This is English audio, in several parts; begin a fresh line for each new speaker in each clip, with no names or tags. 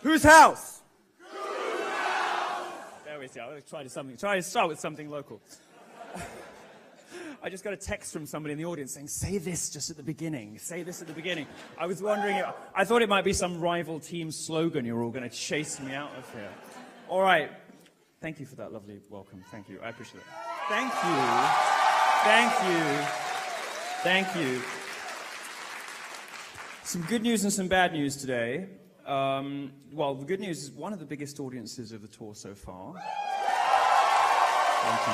Whose house? There we go. Let's try to start with something local. I just got a text from somebody in the audience saying, say this just at the beginning. Say this at the beginning. I was wondering, I thought it might be some rival team slogan you're all going to chase me out of here. All right. Thank you for that lovely welcome. Thank you. I appreciate it. Thank you. Thank you. Some good news and some bad news today. Well, the good news is one of the biggest audiences of the tour so far. Thank you.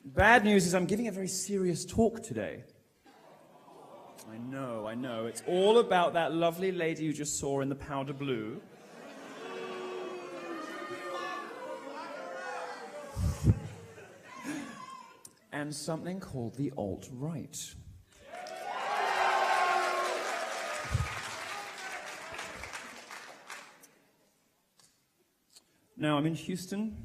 Bad news is I'm giving a very serious talk today. I know. It's all about that lovely lady you just saw in the powder blue. And something called the alt-right. Now, I'm in Houston.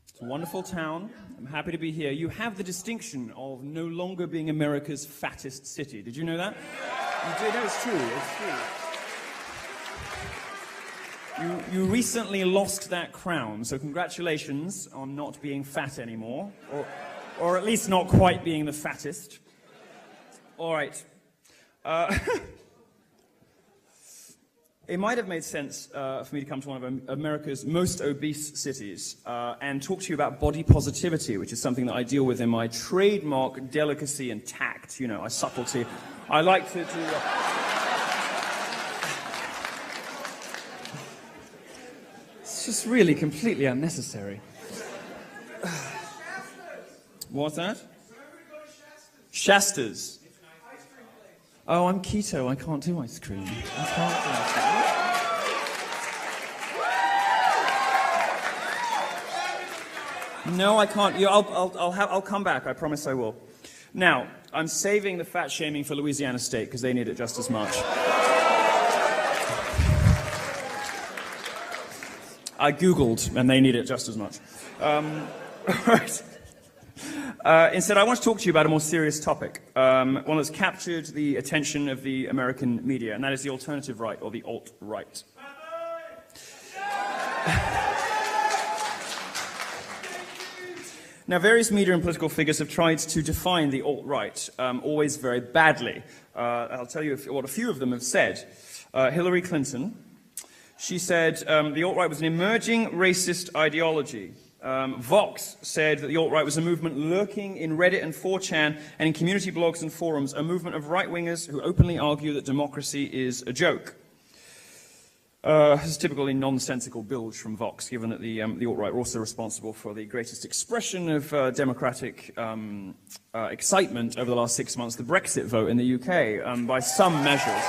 It's a wonderful town. I'm happy to be here. You have the distinction of no longer being America's fattest city. Did you know that? You did? No, it's true. It's true. You recently lost that crown, so congratulations on not being fat anymore, or at least not quite being the fattest. All right. It might have made sense for me to come to one of America's most obese cities and talk to you about body positivity, which is something that I deal with in my trademark delicacy and tact, my subtlety. I like to It's just really completely unnecessary. What's that? Shasta's. Oh, I'm keto. I can't do ice cream. No, I can't. I'll come back. I promise I will. Now, I'm saving the fat shaming for Louisiana State because they need it just as much. I Googled and they need it just as much. Right. Instead, I want to talk to you about a more serious topic, one that's captured the attention of the American media, and that is the alternative right, or the alt-right. Now, various media and political figures have tried to define the alt-right, always very badly. I'll tell you what a few of them have said. Hillary Clinton, she said the alt-right was an emerging racist ideology. Vox said that the alt-right was a movement lurking in Reddit and 4chan and in community blogs and forums, a movement of right-wingers who openly argue that democracy is a joke. This is typically nonsensical bilge from Vox, given that the alt-right were also responsible for the greatest expression of democratic excitement over the last 6 months, the Brexit vote in the UK, by some measures.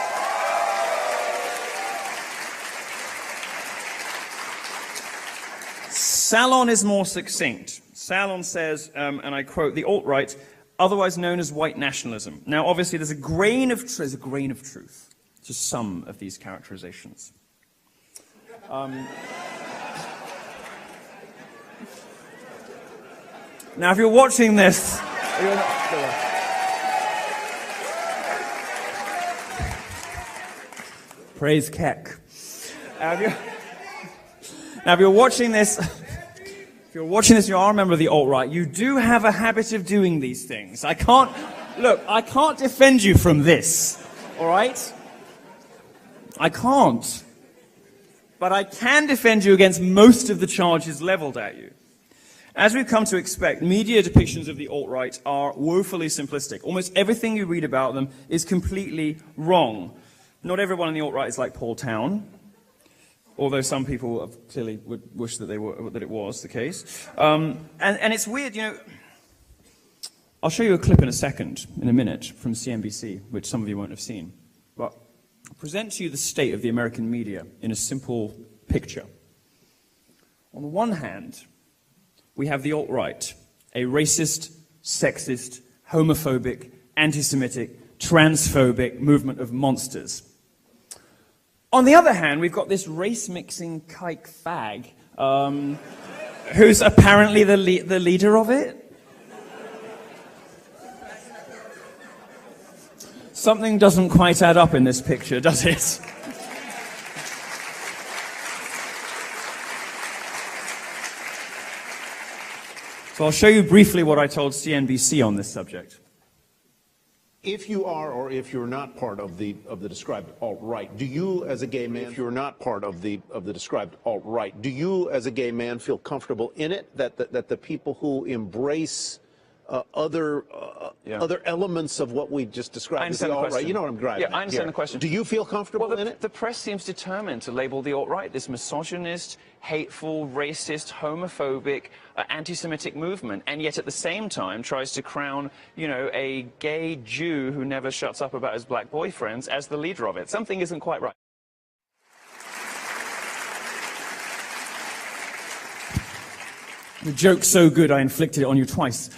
Salon is more succinct. Salon says, and I quote, the alt-right, otherwise known as white nationalism. Now, obviously, there's a grain of truth to some of these characterizations. Now, if you're watching this, praise Keck. Now, if you're watching this. If you're watching this and you are a member of the alt-right, you do have a habit of doing these things. I can't defend you from this, all right? I can't. But I can defend you against most of the charges leveled at you. As we've come to expect, media depictions of the alt-right are woefully simplistic. Almost everything you read about them is completely wrong. Not everyone in the alt-right is like Paul Town. Although some people clearly would wish that it was the case. And it's weird, I'll show you a clip in a minute, from CNBC, which some of you won't have seen. But I'll present to you the state of the American media in a simple picture. On the one hand, we have the alt-right, a racist, sexist, homophobic, anti-Semitic, transphobic movement of monsters. On the other hand, we've got this race-mixing kike fag, who's apparently the leader of it. Something doesn't quite add up in this picture, does it? So I'll show you briefly what I told CNBC on this subject.
If you are or if you're not part of the described alt-right, do you as a gay man, if you're not part of the described alt-right, do you as a gay man feel comfortable in it, that the people who embrace other elements of what we just described as the alt-right, you know what I'm driving at.
Yeah, I understand the question.
Do you feel comfortable in it?
The press seems determined to label the alt-right this misogynist, hateful, racist, homophobic, anti-Semitic movement, and yet at the same time tries to crown, you know, a gay Jew who never shuts up about his black boyfriends as the leader of it. Something isn't quite right.
The joke's so good I inflicted it on you twice.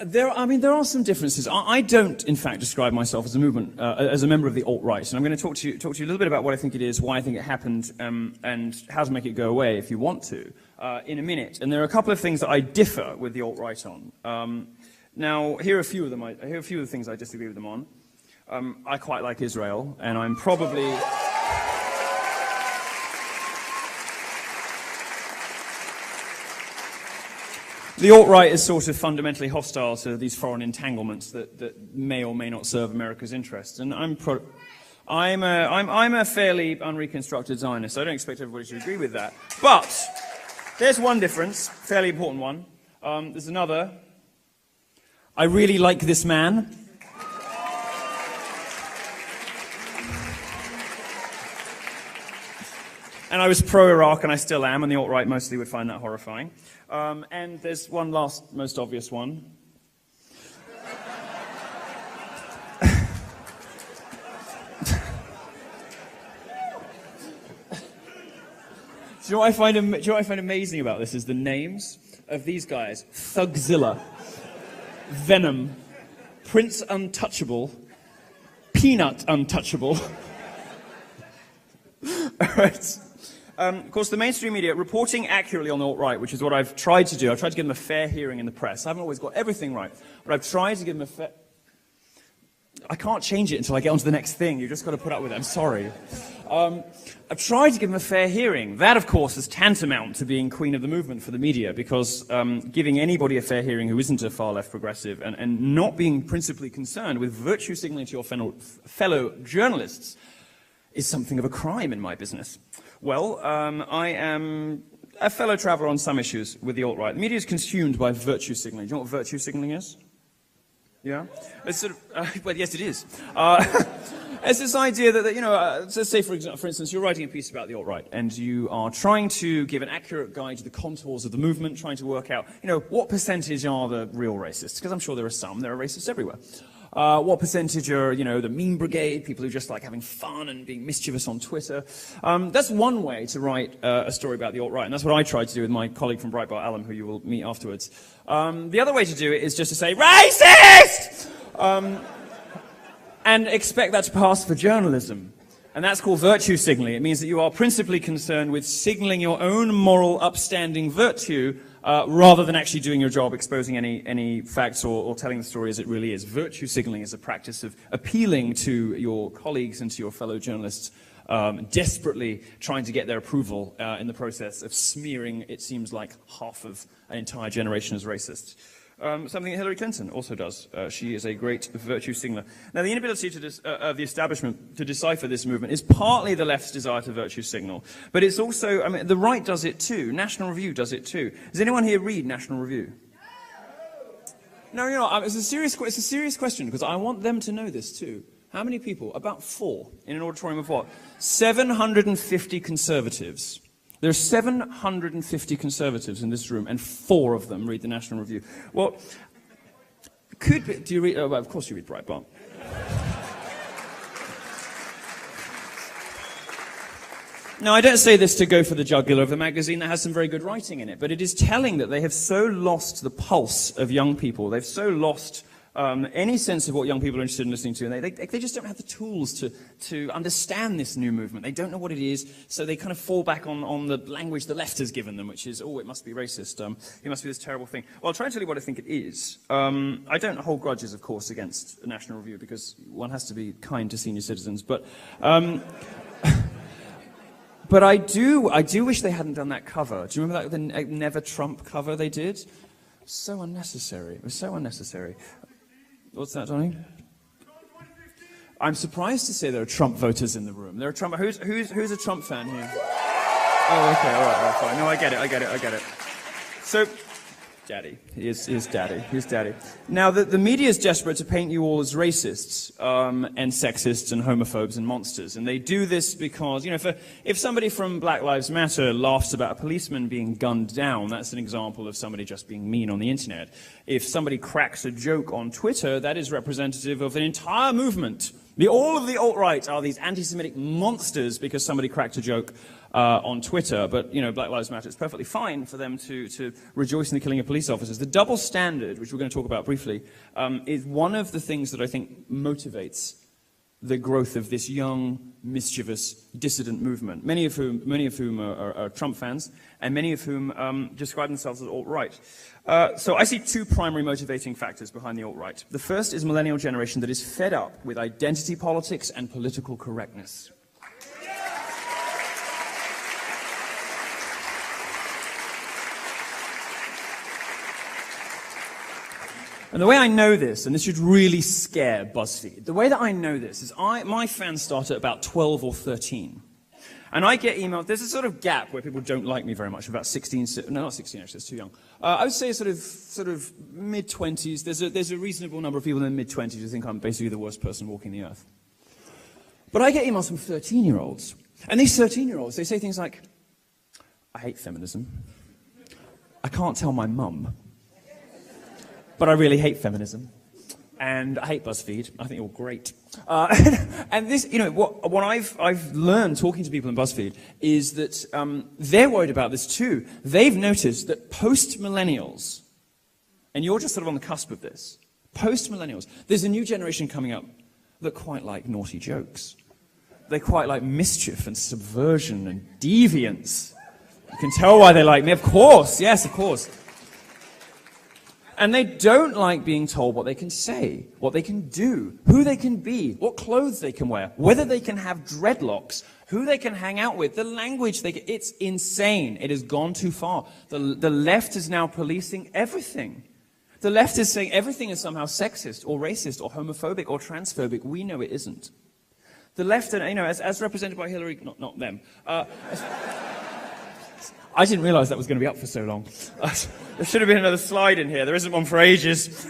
There are some differences. I don't, in fact, describe myself as a movement, as a member of the alt-right. And I'm going to talk to you a little bit about what I think it is, why I think it happened, and how to make it go away, if you want to, in a minute. And there are a couple of things that I differ with the alt-right on. Now, here are a few of them. Here are a few of the things I disagree with them on. I quite like Israel, and I'm probably... The alt-right is sort of fundamentally hostile to these foreign entanglements that may or may not serve America's interests. And I'm a fairly unreconstructed Zionist. I don't expect everybody to agree with that. But there's one difference, fairly important one. There's another. I really like this man. And I was pro-Iraq, and I still am, and the alt-right mostly would find that horrifying. And there's one last, most obvious one. Do you know what I find amazing about this is the names of these guys: Thugzilla, Venom, Prince Untouchable, Peanut Untouchable. All right. Of course, the mainstream media reporting accurately on the alt-right, which is what I've tried to do. I've tried to give them a fair hearing in the press. I haven't always got everything right, but I've tried to give them a fair... I can't change it until I get on to the next thing. You've just got to put up with it. I'm sorry. I've tried to give them a fair hearing. That, of course, is tantamount to being queen of the movement for the media, because giving anybody a fair hearing who isn't a far-left progressive and not being principally concerned with virtue signaling to your fellow journalists is something of a crime in my business. Well, I am a fellow traveller on some issues with the alt-right. The media is consumed by virtue signaling. Do you know what virtue signaling is? Yeah? It's sort of, well, yes, it is. It's this idea that you know, let's say, for instance, you're writing a piece about the alt-right, and you are trying to give an accurate guide to the contours of the movement, trying to work out, you know, what percentage are the real racists? Because I'm sure there are racists everywhere. What percentage are, you know, the meme brigade, people who just like having fun and being mischievous on Twitter. That's one way to write a story about the alt-right, and that's what I tried to do with my colleague from Breitbart, Alan, who you will meet afterwards. The other way to do it is just to say, racist! And expect that to pass for journalism. And that's called virtue signaling. It means that you are principally concerned with signaling your own moral, upstanding virtue, rather than actually doing your job, exposing any facts or telling the story as it really is. Virtue signaling is a practice of appealing to your colleagues and to your fellow journalists, desperately trying to get their approval in the process of smearing, it seems like, half of an entire generation as racists. Something that Hillary Clinton also does. She is a great virtue signaler. Now, the inability of the establishment to decipher this movement is partly the left's desire to virtue signal, but it's also, I mean, the right does it too. National Review does it too. Does anyone here read National Review? No, you know, it's a serious question, because I want them to know this too. How many people? About 4 in an auditorium of what? 750 conservatives. There are 750 conservatives in this room, and 4 of them read the National Review. Well, do you read? Oh, well, of course you read Breitbart. Now, I don't say this to go for the jugular of a magazine that has some very good writing in it, but it is telling that they have so lost the pulse of young people. They've so lost any sense of what young people are interested in listening to, and they just don't have the tools to understand this new movement. They don't know what it is, so they kind of fall back on the language the left has given them, which is, oh, it must be racist, it must be this terrible thing. Well, I'll try and tell you what I think it is. I don't hold grudges, of course, against a National Review, because one has to be kind to senior citizens, but but I do wish they hadn't done that cover. Do you remember that, the Never Trump cover they did? So unnecessary. It was so unnecessary. What's that, Johnny? I'm surprised to say there are Trump voters in the room. There are Trump. Who's a Trump fan here? Oh, okay, all right, fine. No, I get it. So, Daddy. He is Daddy. He's Daddy. Now, the media is desperate to paint you all as racists and sexists and homophobes and monsters. And they do this because, you know, if somebody from Black Lives Matter laughs about a policeman being gunned down, that's an example of somebody just being mean on the internet. If somebody cracks a joke on Twitter, that is representative of an entire movement. All of the alt-right are these anti-Semitic monsters because somebody cracked a joke on Twitter. But, you know, Black Lives Matter, it's perfectly fine for them to rejoice in the killing of police officers. The double standard, which we're going to talk about briefly, is one of the things that I think motivates the growth of this young, mischievous, dissident movement, many of whom are Trump fans, and many of whom describe themselves as alt-right. So I see two primary motivating factors behind the alt-right. The first is a millennial generation that is fed up with identity politics and political correctness. And the way I know this, and this should really scare BuzzFeed, the way that I know this is my fans start at about 12 or 13. And I get emails, there's a sort of gap where people don't like me very much, about 16, no, not 16 actually, it's too young. I would say sort of mid-20s, there's a reasonable number of people in the mid-20s who think I'm basically the worst person walking the earth. But I get emails from 13-year-olds. And these 13-year-olds, they say things like, I hate feminism. I can't tell my mum. But I really hate feminism, and I hate BuzzFeed. I think you're great. And this, you know, what I've learned talking to people in BuzzFeed is that they're worried about this too. They've noticed that post-millennials, and you're just sort of on the cusp of this, post-millennials, there's a new generation coming up that quite like naughty jokes. They quite like mischief and subversion and deviance. You can tell why they like me, of course, yes, of course. And they don't like being told what they can say, what they can do, who they can be, what clothes they can wear, whether they can have dreadlocks, who they can hang out with, the language they can. It's insane. It has gone too far. The left is now policing everything. The left is saying everything is somehow sexist or racist or homophobic or transphobic. We know it isn't. The left, you know, as represented by Hillary, not them. I didn't realize that was going to be up for so long. There should have been another slide in here. There isn't one for ages.